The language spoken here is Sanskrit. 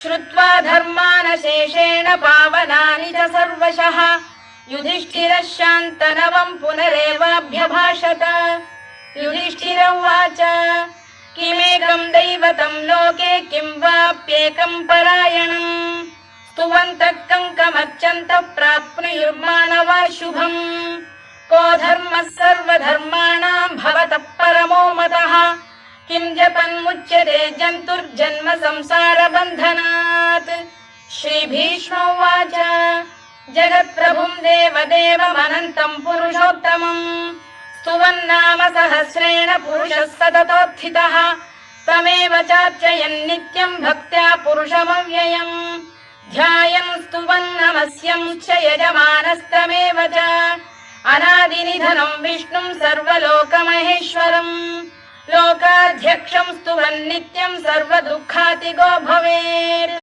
श्रुत्वा धर्मानशेषेण पावनानि च सर्वशः युधिष्ठिरः शान्तनवम् पुनरेवाभ्यभाषत। युधिष्ठिर उवाच किमेकम् दैवतम् लोके किं वाप्येकम् परायणम् स्तुवन्तः कङ्कमर्चन्तः प्राप्नुयुर्मानवा शुभम् को धर्मः सर्वधर्माणाम् भवतः परमो मतः किं जपन्मुच्यते जन्तुर्जन्म संसारबन्धनात्। श्रीभीष्म उवाच जगत्प्रभुम् देवदेवमनन्तम् पुरुषोत्तमम् स्तुवन्नाम सहस्रेण पुरुषः सततोत्थितः तमेव चार्चयन् नित्यम् भक्त्या पुरुषमव्ययम् ध्यायन् स्तुवन् नमस्यं च यजमानस्तमेव च अनादिनिधनम् विष्णुम् सर्वलोकमहेश्वरम् लोकाध्यक्षम् स्तुवन् नित्यम् सर्वदुःखातिगो भवेत्।